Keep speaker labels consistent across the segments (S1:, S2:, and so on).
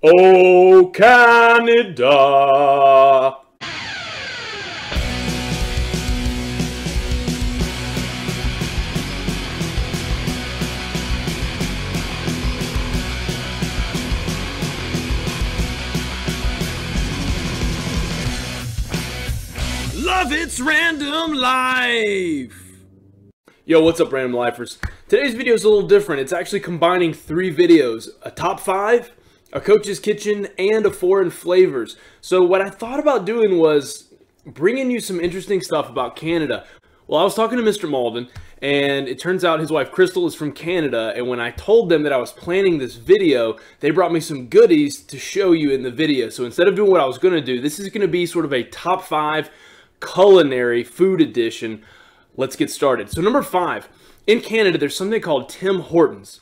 S1: Oh, Canada! Love It's Random Life! Yo, what's up, Random Lifers? Today's video is a little different. It's actually combining 3 videos. A top 5, a coach's kitchen, and a foreign flavors. So what I thought about doing was bringing you some interesting stuff about Canada. Well, I was talking to Mr. Malden, and it turns out his wife Crystal is from Canada, and when I told them that I was planning this video, they brought me some goodies to show you in the video. So instead of doing what I was going to do, this is going to be sort of a top 5 culinary food edition. Let's get started. So number 5, in Canada, there's something called Tim Hortons.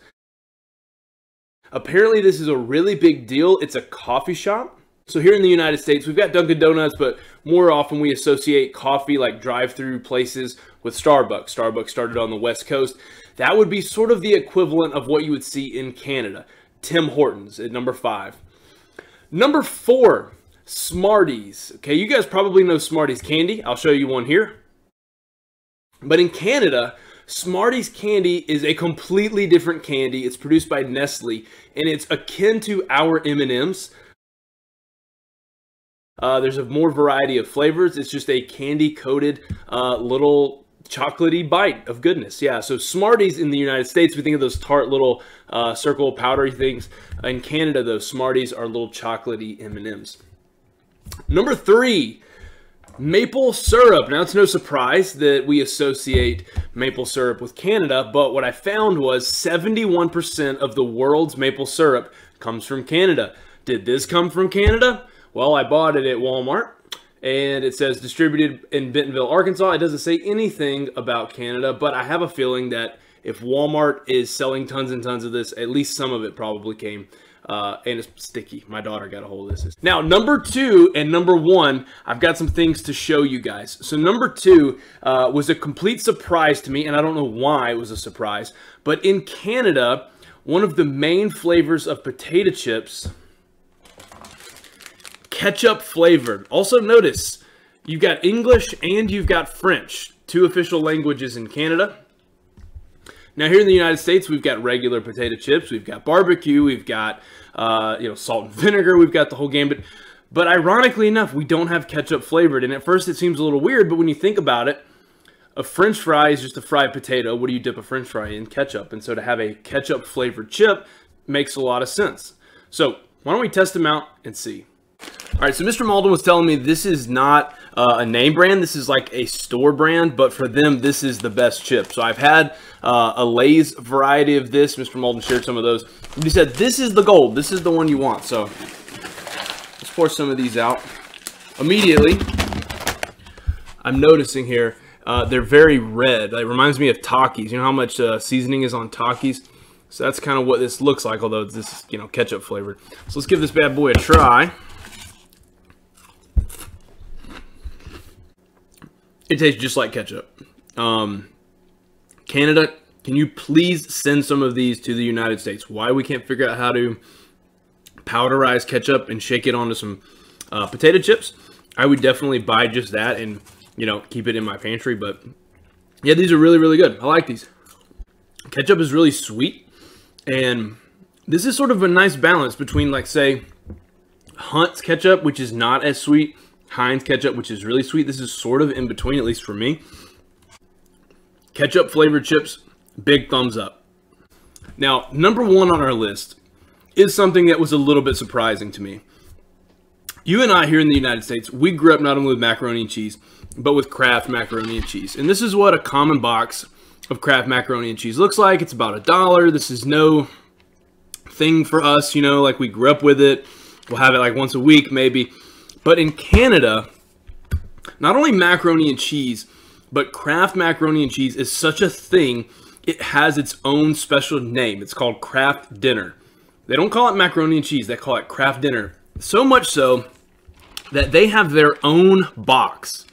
S1: Apparently, this is a really big deal. It's a coffee shop. So here in the United States, we've got Dunkin' Donuts, but more often we associate coffee, like drive-through places, with Starbucks. Starbucks started on the West Coast. That would be sort of the equivalent of what you would see in Canada. Tim Hortons at number 5. Number 4, Smarties. Okay, you guys probably know Smarties candy. I'll show you one here. But in Canada, Smarties candy is a completely different candy. It's produced by Nestle, and it's akin to our M&Ms. There's a more variety of flavors. It's just a candy-coated little chocolatey bite of goodness. Yeah, so Smarties in the United States, we think of those tart little circle powdery things. In Canada, though, Smarties are little chocolatey M&Ms. Number 3. Maple syrup. Now, it's no surprise that we associate maple syrup with Canada, but what I found was 71% of the world's maple syrup comes from Canada. Did this come from Canada? Well, I bought it at Walmart, and it says distributed in Bentonville, Arkansas. It doesn't say anything about Canada, but I have a feeling that if Walmart is selling tons and tons of this, at least some of it probably came. And it's sticky. My daughter got a hold of this. Now, number 2 and number 1, I've got some things to show you guys. So number 2 was a complete surprise to me, and I don't know why it was a surprise. But in Canada, one of the main flavors of potato chips, ketchup flavored. Also notice, you've got English and you've got French, 2 official languages in Canada. Now, here in the United States, we've got regular potato chips, we've got barbecue, we've got salt and vinegar, we've got the whole gambit. But ironically enough, we don't have ketchup flavored. And at first, it seems a little weird, but when you think about it, a French fry is just a fried potato. What do you dip a French fry in? Ketchup. And so to have a ketchup flavored chip makes a lot of sense. So why don't we test them out and see? All right, so Mr. Malden was telling me this is not a name brand. This is like a store brand, but for them, this is the best chip. So I've had a Lay's variety of this. Mr. Malden shared some of those. He said, this is the gold. This is the one you want. So let's pour some of these out. Immediately, I'm noticing here, they're very red. It reminds me of Takis. You know how much seasoning is on Takis? So that's kind of what this looks like, although this is, ketchup flavored. So let's give this bad boy a try. It tastes just like ketchup. Canada, can you please send some of these to the United States? Why we can't figure out how to powderize ketchup and shake it onto some potato chips? I would definitely buy just that and, keep it in my pantry. But yeah, these are really, really good. I like these. Ketchup is really sweet. And this is sort of a nice balance between, like, say, Hunt's ketchup, which is not as sweet, Heinz ketchup, which is really sweet. This is sort of in between, at least for me. Ketchup flavored chips, big thumbs up. Now, number 1 on our list is something that was a little bit surprising to me. You and I here in the United States, we grew up not only with macaroni and cheese, but with Kraft macaroni and cheese. And this is what a common box of Kraft macaroni and cheese looks like. It's about $1. This is no thing for us, like we grew up with it. We'll have it like once a week, maybe. But in Canada, not only macaroni and cheese, but Kraft macaroni and cheese is such a thing, it has its own special name. It's called Kraft Dinner. They don't call it macaroni and cheese, they call it Kraft Dinner. So much so that they have their own box.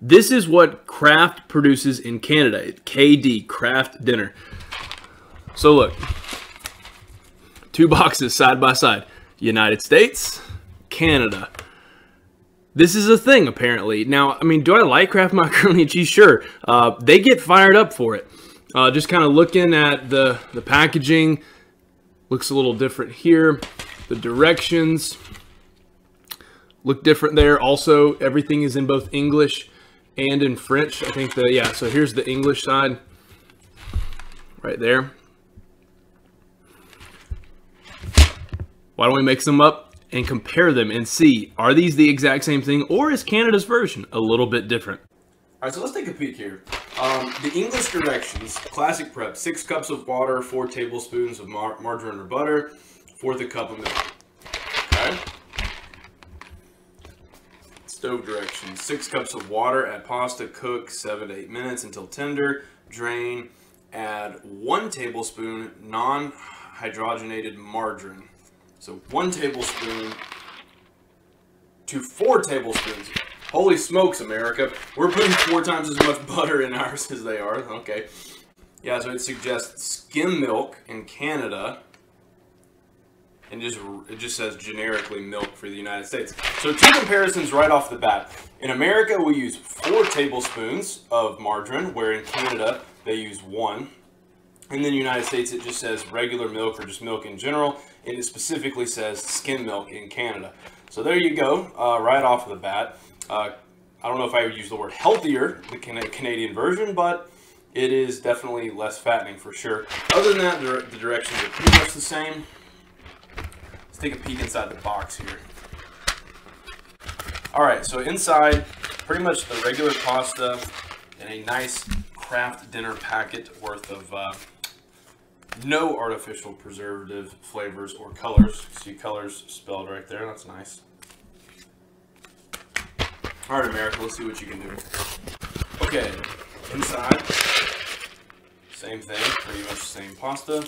S1: This is what Kraft produces in Canada. KD, Kraft Dinner. So look, two boxes side by side. United States, Canada. This is a thing, apparently. Now, I mean, do I like Kraft macaroni and cheese? Sure. They get fired up for it. Just kind of looking at the packaging, looks a little different here. The directions look different there. Also, everything is in both English and in French. I think yeah, so here's the English side right there. Why don't we mix them up and compare them and see, are these the exact same thing, or is Canada's version a little bit different? All right, so let's take a peek here. The English directions, classic prep: 6 cups of water, 4 tablespoons of margarine or butter, 1/4 cup of milk. Okay. Stove directions: 6 cups of water, add pasta, cook 7 to 8 minutes until tender, drain, add 1 tablespoon non-hydrogenated margarine. So 1 tablespoon to 4 tablespoons. Holy smokes, America. We're putting 4 times as much butter in ours as they are. Okay. Yeah, so it suggests skim milk in Canada. And it just says generically milk for the United States. So 2 comparisons right off the bat. In America, we use 4 tablespoons of margarine, where in Canada, they use 1. In the United States, it just says regular milk or just milk in general. And it specifically says skim milk in Canada. So there you go, right off the bat. I don't know if I would use the word healthier, the Canadian version, but it is definitely less fattening for sure. Other than that, the directions are pretty much the same. Let's take a peek inside the box here. All right, so inside, pretty much the regular pasta and a nice Kraft Dinner packet worth of no artificial preservative flavors or colors. See colors spelled right there. That's nice. All right, America, let's see what you can do. Okay, inside, same thing, pretty much the same pasta,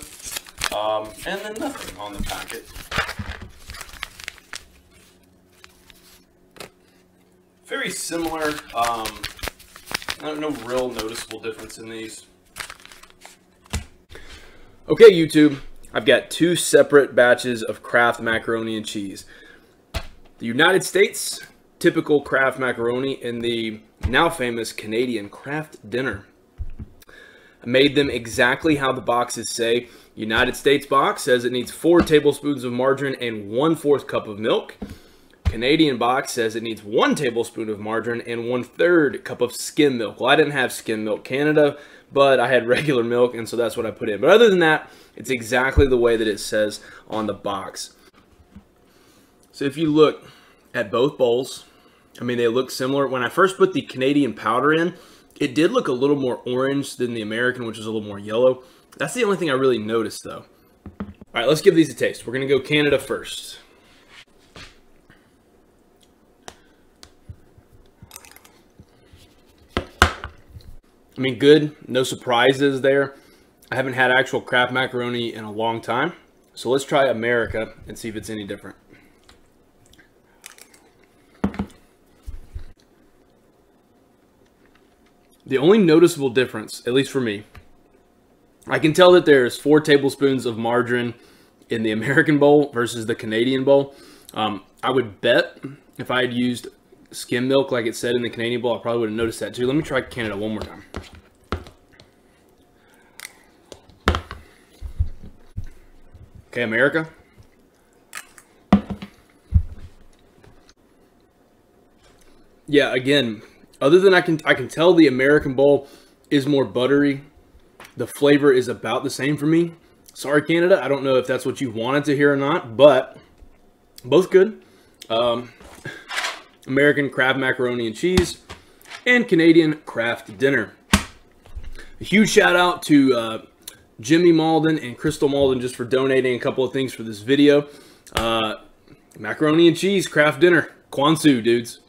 S1: and then nothing on the packet. Very similar, no real noticeable difference in these. Okay, YouTube, I've got 2 separate batches of Kraft macaroni and cheese. The United States typical Kraft macaroni and the now famous Canadian Kraft Dinner. I made them exactly how the boxes say. United States box says it needs 4 tablespoons of margarine and 1/4 cup of milk. Canadian box says it needs 1 tablespoon of margarine and 1/3 cup of skim milk. Well, I didn't have skim milk Canada, but I had regular milk, and so that's what I put in. But other than that, it's exactly the way that it says on the box. So if you look at both bowls, I mean, they look similar. When I first put the Canadian powder in, it did look a little more orange than the American, which is a little more yellow. That's the only thing I really noticed, though. All right, let's give these a taste. We're going to go Canada first. I mean, good. No surprises there. I haven't had actual Kraft macaroni in a long time. So let's try America and see if it's any different. The only noticeable difference, at least for me, I can tell that there's 4 tablespoons of margarine in the American bowl versus the Canadian bowl. I would bet if I had used skim milk like it said in the Canadian bowl, I probably would have noticed that too. Let me try Canada one more time. Okay, America. Yeah, again, other than I can tell the American bowl is more buttery. The flavor is about the same for me. Sorry, Canada. I don't know if that's what you wanted to hear or not, but both good. American Kraft macaroni and cheese and Canadian Kraft Dinner. A huge shout out to Jimmy Malden and Crystal Malden just for donating a couple of things for this video. Macaroni and cheese, Kraft Dinner. Kwanzaa, dudes.